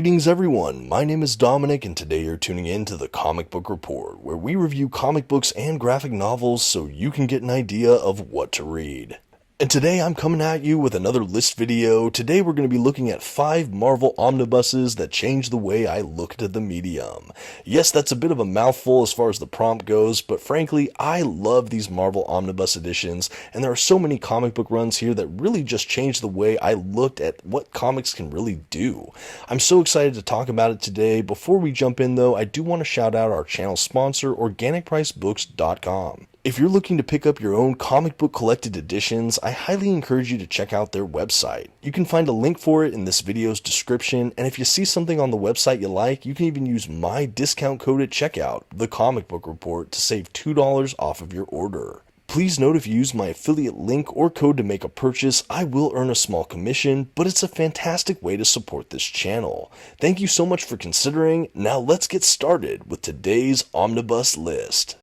Greetings everyone, my name is Dominic and today you're tuning in to the Comic Book Report, where we review comic books and graphic novels so you can get an idea of what to read. And today I'm coming at you with another list video. Today we're going to be looking at 5 Marvel Omnibuses that changed the way I looked at the medium. Yes, that's a bit of a mouthful as far as the prompt goes, but frankly, I love these Marvel Omnibus Editions, and there are so many comic book runs here that really just changed the way I looked at what comics can really do. I'm so excited to talk about it today. Before we jump in though, I do want to shout out our channel sponsor, OrganicPriceBooks.com. If you're looking to pick up your own comic book collected editions, I highly encourage you to check out their website. You can find a link for it in this video's description, and if you see something on the website you like, you can even use my discount code at checkout, TheComicBookReport, to save $2 off of your order. Please note if you use my affiliate link or code to make a purchase, I will earn a small commission, but it's a fantastic way to support this channel. Thank you so much for considering. Now let's get started with today's Omnibus list.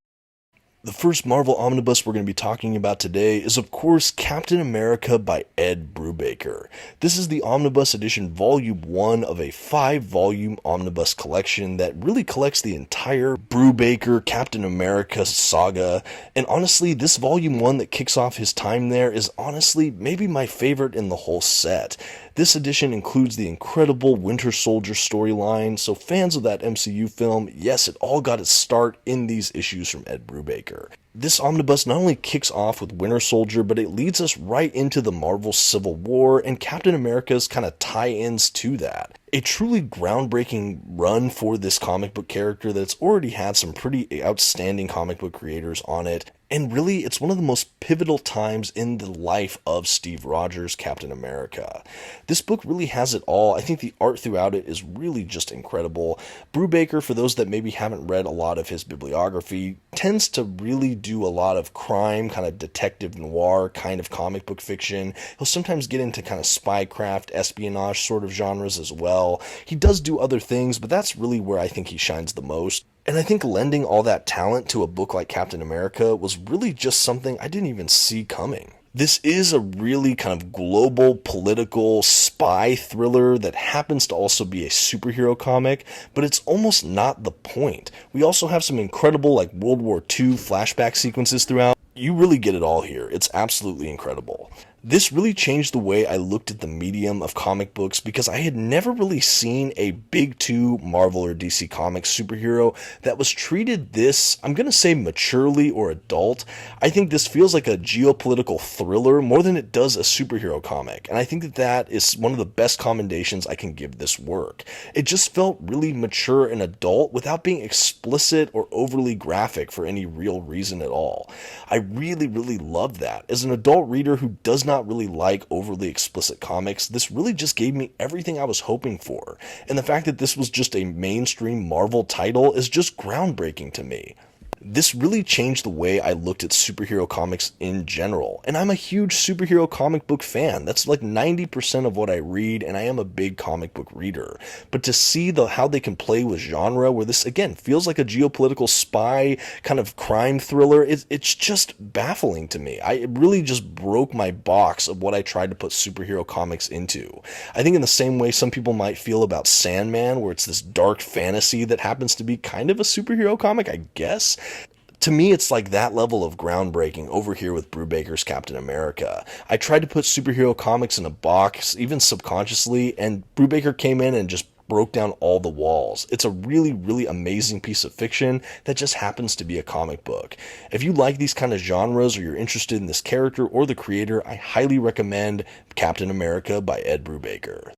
The first Marvel Omnibus we're going to be talking about today is, of course, Captain America by Ed Brubaker. This is the Omnibus Edition Volume 1 of a 5-volume omnibus collection that really collects the entire Brubaker Captain America saga, and honestly, this Volume 1 that kicks off his time there is honestly maybe my favorite in the whole set. This edition includes the incredible Winter Soldier storyline, so fans of that MCU film, yes, it all got its start in these issues from Ed Brubaker. This omnibus not only kicks off with Winter Soldier, but it leads us right into the Marvel Civil War and Captain America's kind of tie-ins to that. A truly groundbreaking run for this comic book character that's already had some pretty outstanding comic book creators on it, and really it's one of the most pivotal times in the life of Steve Rogers' Captain America. This book really has it all. I think the art throughout it is really just incredible. Brubaker, for those that maybe haven't read a lot of his bibliography, tends to really do a lot of crime, kind of detective noir kind of comic book fiction. He'll sometimes get into kind of spycraft, espionage sort of genres as well. He does do other things, but that's really where I think he shines the most. And I think lending all that talent to a book like Captain America was really just something I didn't even see coming. This is a really kind of global political spy thriller that happens to also be a superhero comic, but it's almost not the point. We also have some incredible like World War II flashback sequences throughout. You really get it all here. It's absolutely incredible. This really changed the way I looked at the medium of comic books because I had never really seen a big two Marvel or DC Comics superhero that was treated this, I'm going to say maturely or adult. I think this feels like a geopolitical thriller more than it does a superhero comic, and I think that that is one of the best commendations I can give this work. It just felt really mature and adult without being explicit or overly graphic for any real reason at all. I really loved that. As an adult reader who does not really like overly explicit comics, this really just gave me everything I was hoping for, and the fact that this was just a mainstream Marvel title is just groundbreaking to me. This really changed the way I looked at superhero comics in general, and I'm a huge superhero comic book fan. That's like 90% of what I read, and I am a big comic book reader. But to see how they can play with genre, where this again feels like a geopolitical spy kind of crime thriller, it's just baffling to me. It really just broke my box of what I tried to put superhero comics into. I think in the same way some people might feel about Sandman, where it's this dark fantasy that happens to be kind of a superhero comic, I guess. To me, it's like that level of groundbreaking over here with Brubaker's Captain America. I tried to put superhero comics in a box, even subconsciously, and Brubaker came in and just broke down all the walls. It's a really amazing piece of fiction that just happens to be a comic book. If you like these kind of genres or you're interested in this character or the creator, I highly recommend Captain America by Ed Brubaker.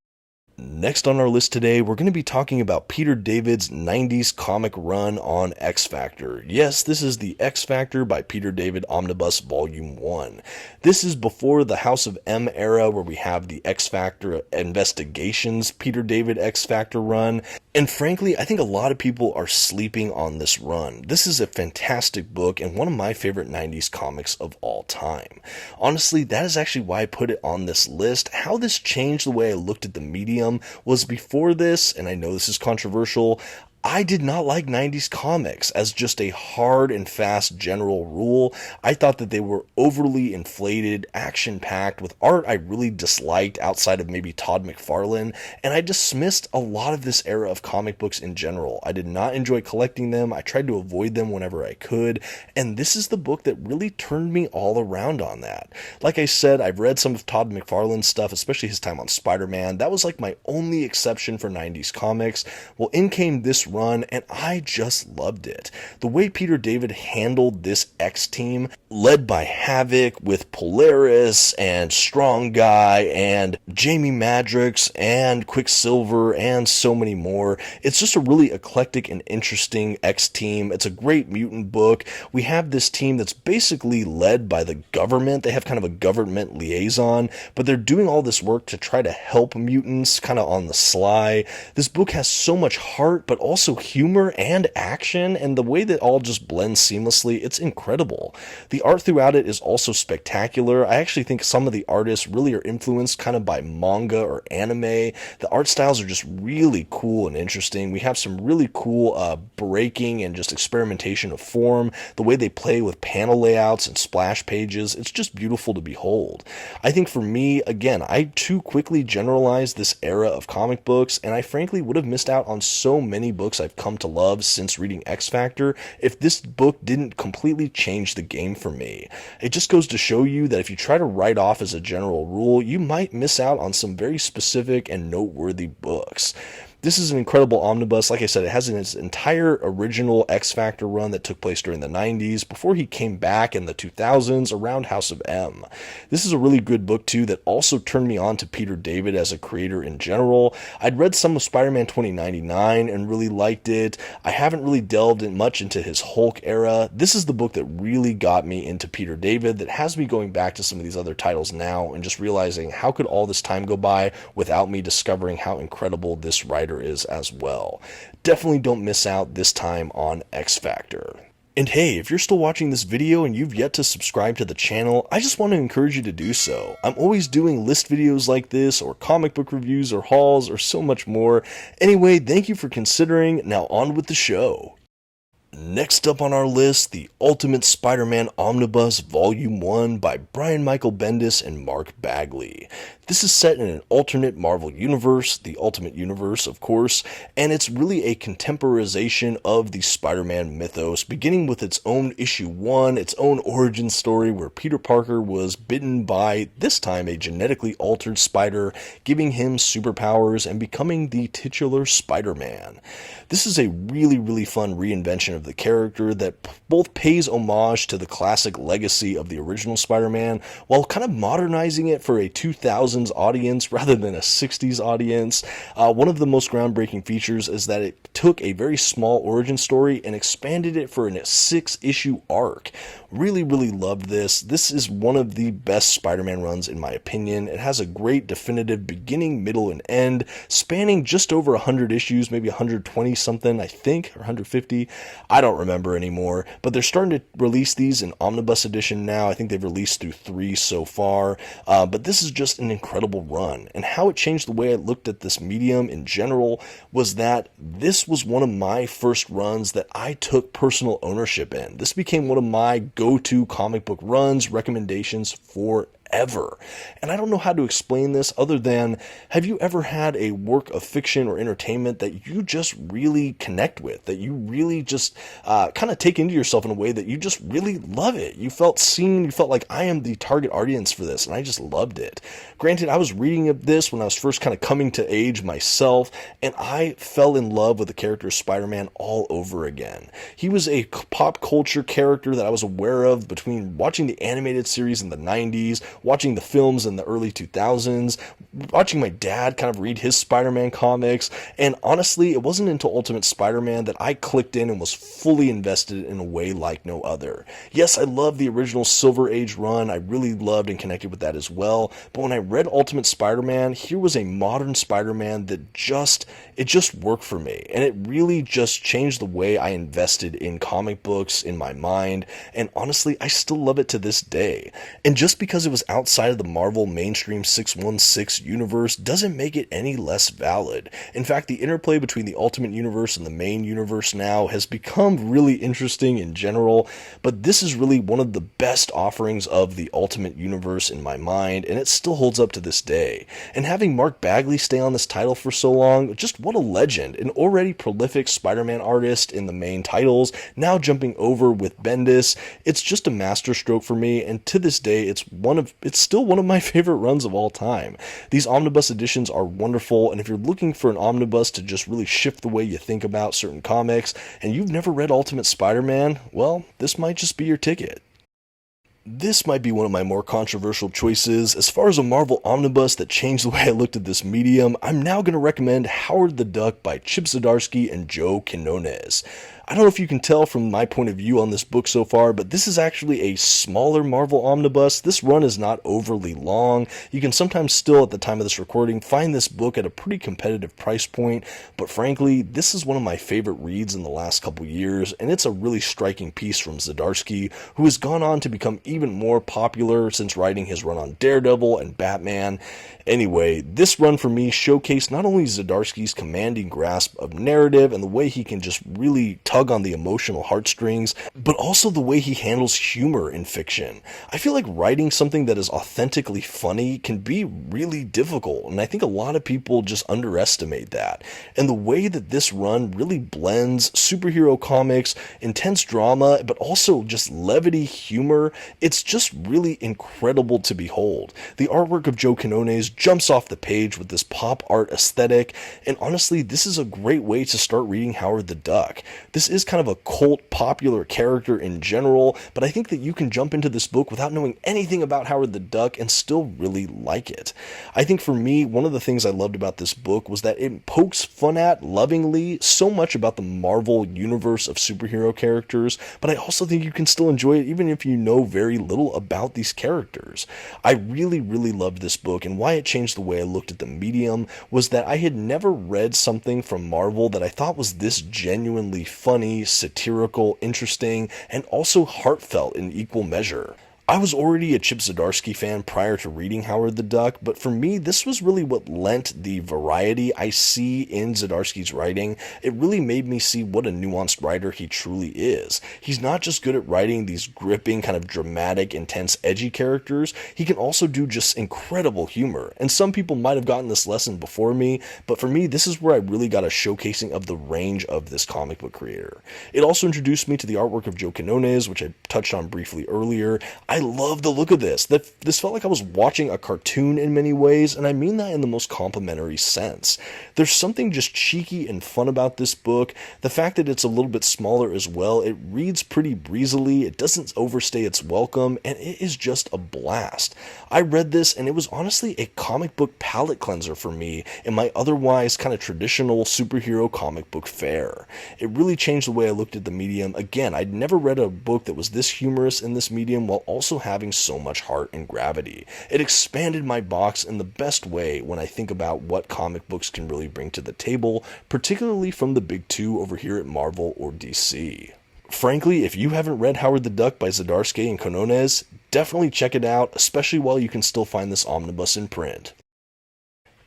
Next on our list today, we're going to be talking about Peter David's 90s comic run on X Factor. Yes, this is the X Factor by Peter David Omnibus Volume 1. This is before the House of M era, where we have the X Factor Investigations Peter David X Factor run. And frankly, I think a lot of people are sleeping on this run. This is a fantastic book and one of my favorite 90s comics of all time. Honestly, that is actually why I put it on this list. How this changed the way I looked at the medium was before this, and I know this is controversial, I did not like 90s comics as just a hard and fast general rule. I thought that they were overly inflated, action-packed, with art I really disliked outside of maybe Todd McFarlane, and I dismissed a lot of this era of comic books in general. I did not enjoy collecting them. I tried to avoid them whenever I could, and this is the book that really turned me all around on that. Like I said, I've read some of Todd McFarlane's stuff, especially his time on Spider-Man. That was like my only exception for 90s comics. Well, in came this run, and I just loved it. The way Peter David handled this X team, led by Havoc with Polaris and Strong Guy and Jamie Madrox and Quicksilver and so many more. It's just a really eclectic and interesting X team. It's a great mutant book. We have this team that's basically led by the government. They have kind of a government liaison, but they're doing all this work to try to help mutants kind of on the sly. This book has so much heart, but also humor and action, and the way that all just blends seamlessly, it's incredible. The art throughout it is also spectacular. I actually think some of the artists really are influenced kind of by manga or anime. The art styles are just really cool and interesting. We have some really cool breaking and just experimentation of form. The way they play with panel layouts and splash pages, it's just beautiful to behold. I think for me, again, I too quickly generalized this era of comic books, and I frankly would have missed out on so many books I've come to love since reading X Factor if this book didn't completely change the game for me. It just goes to show you that if you try to write off as a general rule, you might miss out on some very specific and noteworthy books. This is an incredible omnibus. Like I said, it has its entire original X Factor run that took place during the 90s before he came back in the 2000s around House of M. This is a really good book too that also turned me on to Peter David as a creator in general. I'd read some of Spider-Man 2099 and really liked it. I haven't really delved in much into his Hulk era. This is the book that really got me into Peter David, that has me going back to some of these other titles now and just realizing how could all this time go by without me discovering how incredible this writer is as well. Definitely don't miss out this time on X Factor. And hey, if you're still watching this video and you've yet to subscribe to the channel, I just want to encourage you to do so. I'm always doing list videos like this, or comic book reviews, or hauls, or so much more. Anyway, thank you for considering. Now on with the show. Next up on our list, the Ultimate Spider-Man Omnibus Volume 1 by Brian Michael Bendis and Mark Bagley. This is set in an alternate Marvel universe, the Ultimate Universe, of course, and it's really a contemporization of the Spider-Man mythos, beginning with its own issue 1, its own origin story where Peter Parker was bitten by, this time, a genetically altered spider, giving him superpowers and becoming the titular Spider-Man. This is a really fun reinvention of the character that both pays homage to the classic legacy of the original Spider-Man, while kind of modernizing it for a 2000s audience rather than a 60s audience. One of the most groundbreaking features is that it took a very small origin story and expanded it for a 6-issue arc. Really loved this. This is one of the best Spider-Man runs in my opinion. It has a great definitive beginning, middle, and end, spanning just over 100 issues, maybe 120 something, I think, or 150. I don't remember anymore, but they're starting to release these in Omnibus Edition now. I think they've released through 3 so far, but this is just an incredible run. And how it changed the way I looked at this medium in general was that this was one of my first runs that I took personal ownership in. This became one of my go-to comic book runs, recommendations forever. And I don't know how to explain this other than, have you ever had a work of fiction or entertainment that you just really connect with, that you really just kind of take into yourself in a way that you just really love it? You felt seen, you felt like, I am the target audience for this, and I just loved it. Granted, I was reading this when I was first kind of coming to age myself, and I fell in love with the character of Spider-Man all over again. He was a pop culture character that I was aware of between watching the animated series in the 90s, watching the films in the early 2000s, watching my dad kind of read his Spider-Man comics, and honestly, it wasn't until Ultimate Spider-Man that I clicked in and was fully invested in a way like no other. Yes, I love the original Silver Age run. I really loved and connected with that as well, but when I read Ultimate Spider-Man, here was a modern Spider-Man that it just worked for me, and it really just changed the way I invested in comic books in my mind, and honestly, I still love it to this day. And just because it was outside of the Marvel mainstream 616 universe doesn't make it any less valid. In fact, the interplay between the Ultimate Universe and the main universe now has become really interesting in general, but this is really one of the best offerings of the Ultimate Universe in my mind, and it still holds up to this day. And having Mark Bagley stay on this title for so long, just what a legend. An already prolific Spider-Man artist in the main titles, now jumping over with Bendis. It's just a masterstroke for me, and to this day, it's still one of my favorite runs of all time. These omnibus editions are wonderful, and if you're looking for an omnibus to just really shift the way you think about certain comics, and you've never read Ultimate Spider-Man, well, this might just be your ticket. This might be one of my more controversial choices. As far as a Marvel Omnibus that changed the way I looked at this medium, I'm now going to recommend Howard the Duck by Chip Zdarsky and Joe Quinones. I don't know if you can tell from my point of view on this book so far, but this is actually a smaller Marvel Omnibus. This run is not overly long. You can sometimes still, at the time of this recording, find this book at a pretty competitive price point, but frankly, this is one of my favorite reads in the last couple years, and it's a really striking piece from Zdarsky, who has gone on to become even more popular since writing his run on Daredevil and Batman. Anyway, this run for me showcased not only Zdarsky's commanding grasp of narrative and the way he can just really tug on the emotional heartstrings, but also the way he handles humor in fiction. I feel like writing something that is authentically funny can be really difficult, and I think a lot of people just underestimate that. And the way that this run really blends superhero comics, intense drama, but also just levity humor, it's just really incredible to behold. The artwork of Joe Quinones jumps off the page with this pop art aesthetic, and honestly, this is a great way to start reading Howard the Duck. This is kind of a cult popular character in general, but I think that you can jump into this book without knowing anything about Howard the Duck and still really like it. I think for me, one of the things I loved about this book was that it pokes fun at, lovingly, so much about the Marvel universe of superhero characters, but I also think you can still enjoy it even if you know very little about these characters. I really loved this book, and why it changed the way I looked at the medium was that I had never read something from Marvel that I thought was this genuinely funny, satirical, interesting, and also heartfelt in equal measure. I was already a Chip Zdarsky fan prior to reading Howard the Duck, but for me, this was really what lent the variety I see in Zdarsky's writing. It really made me see what a nuanced writer he truly is. He's not just good at writing these gripping, kind of dramatic, intense, edgy characters, he can also do just incredible humor. And some people might have gotten this lesson before me, but for me, this is where I really got a showcasing of the range of this comic book creator. It also introduced me to the artwork of Joe Quinones, which I touched on briefly earlier. I love the look of this. This felt like I was watching a cartoon in many ways, and I mean that in the most complimentary sense. There's something just cheeky and fun about this book. The fact that it's a little bit smaller as well, it reads pretty breezily, it doesn't overstay its welcome, and it is just a blast. I read this, and it was honestly a comic book palate cleanser for me in my otherwise kind of traditional superhero comic book fare. It really changed the way I looked at the medium. Again, I'd never read a book that was this humorous in this medium while also having so much heart and gravity. It expanded my box in the best way when I think about what comic books can really bring to the table, particularly from the big two over here at Marvel or DC. Frankly, if you haven't read Howard the Duck by Zdarsky and Quinones, definitely check it out, especially while you can still find this omnibus in print.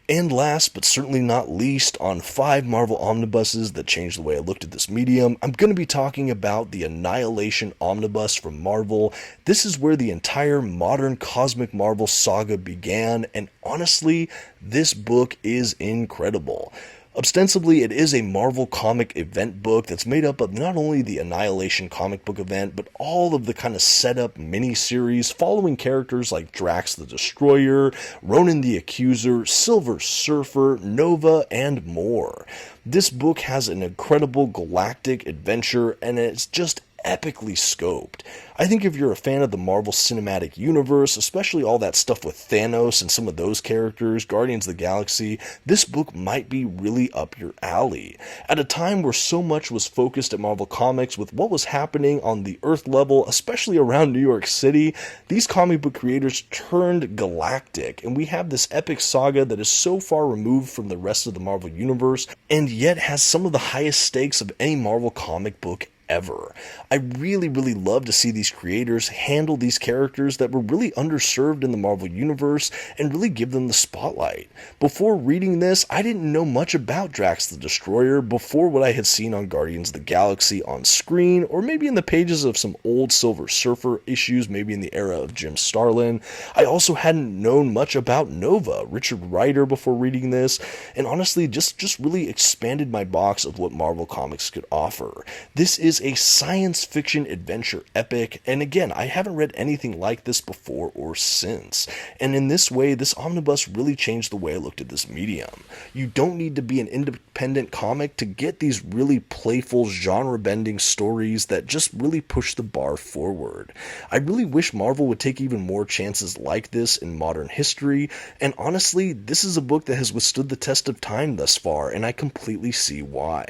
And last, but certainly not least, on 5 Marvel Omnibuses that changed the way I looked at this medium, I'm going to be talking about the Annihilation Omnibus from Marvel. This is where the entire modern cosmic Marvel saga began, and honestly, this book is incredible. Ostensibly, it is a Marvel comic event book that's made up of not only the Annihilation comic book event, but all of the kind of setup mini-series following characters like Drax the Destroyer, Ronan the Accuser, Silver Surfer, Nova, and more. This book has an incredible galactic adventure, and it's just epically scoped. I think if you're a fan of the Marvel Cinematic Universe, especially all that stuff with Thanos and some of those characters, Guardians of the Galaxy, this book might be really up your alley. At a time where so much was focused at Marvel Comics with what was happening on the Earth level, especially around New York City, these comic book creators turned galactic, and we have this epic saga that is so far removed from the rest of the Marvel Universe, and yet has some of the highest stakes of any Marvel comic book ever. I really love to see these creators handle these characters that were really underserved in the Marvel Universe and really give them the spotlight. Before reading this, I didn't know much about Drax the Destroyer before what I had seen on Guardians of the Galaxy on screen, or maybe in the pages of some old Silver Surfer issues, maybe in the era of Jim Starlin. I also hadn't known much about Nova, Richard Rider, before reading this, and honestly just really expanded my box of what Marvel Comics could offer. This is a science fiction adventure epic, and again, I haven't read anything like this before or since. And in this way, this omnibus really changed the way I looked at this medium. You don't need to be an independent comic to get these really playful, genre-bending stories that just really push the bar forward. I really wish Marvel would take even more chances like this in modern history, and honestly, this is a book that has withstood the test of time thus far, and I completely see why.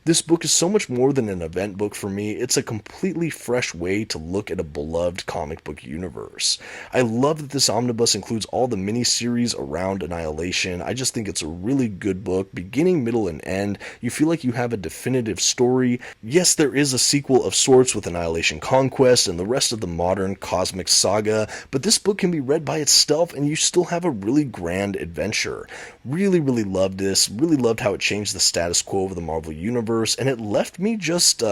This book is so much more than an event book for me. It's a completely fresh way to look at a beloved comic book universe. I love that this omnibus includes all the miniseries around Annihilation. I just think it's a really good book, beginning, middle, and end. You feel like you have a definitive story. Yes, there is a sequel of sorts with Annihilation Conquest and the rest of the modern cosmic saga, but this book can be read by itself and you still have a really grand adventure. Really loved this. Really loved how it changed the status quo of the Marvel Universe, and it left me just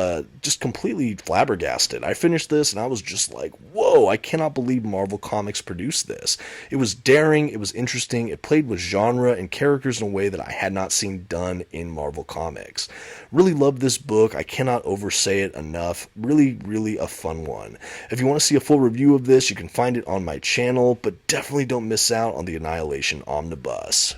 completely flabbergasted. I finished this and I was just like, whoa, I cannot believe Marvel Comics produced this. It was daring, it was interesting, it played with genre and characters in a way that I had not seen done in Marvel Comics. Really loved this book. I cannot oversay it enough. Really a fun one. If you want to see a full review of this, you can find it on my channel, but definitely don't miss out on the Annihilation Omnibus.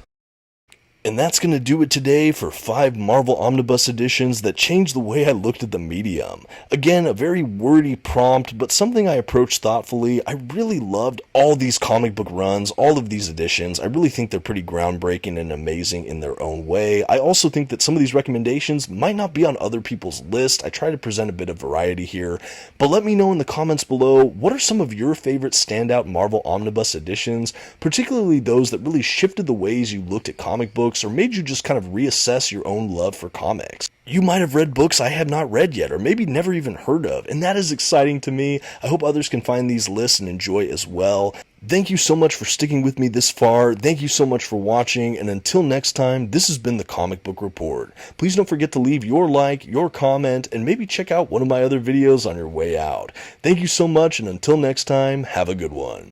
And that's going to do it today for 5 Marvel Omnibus editions that changed the way I looked at the medium. Again, a very wordy prompt, but something I approached thoughtfully. I really loved all these comic book runs, all of these editions. I really think they're pretty groundbreaking and amazing in their own way. I also think that some of these recommendations might not be on other people's list. I try to present a bit of variety here, but let me know in the comments below, what are some of your favorite standout Marvel Omnibus editions, particularly those that really shifted the ways you looked at comic books or made you just kind of reassess your own love for comics. You might have read books I have not read yet, or maybe never even heard of, and that is exciting to me. I hope others can find these lists and enjoy as well. Thank you so much for sticking with me this far. Thank you so much for watching, and until next time, this has been the Comic Book Report. Please don't forget to leave your like, your comment, and maybe check out one of my other videos on your way out. Thank you so much, and until next time, have a good one.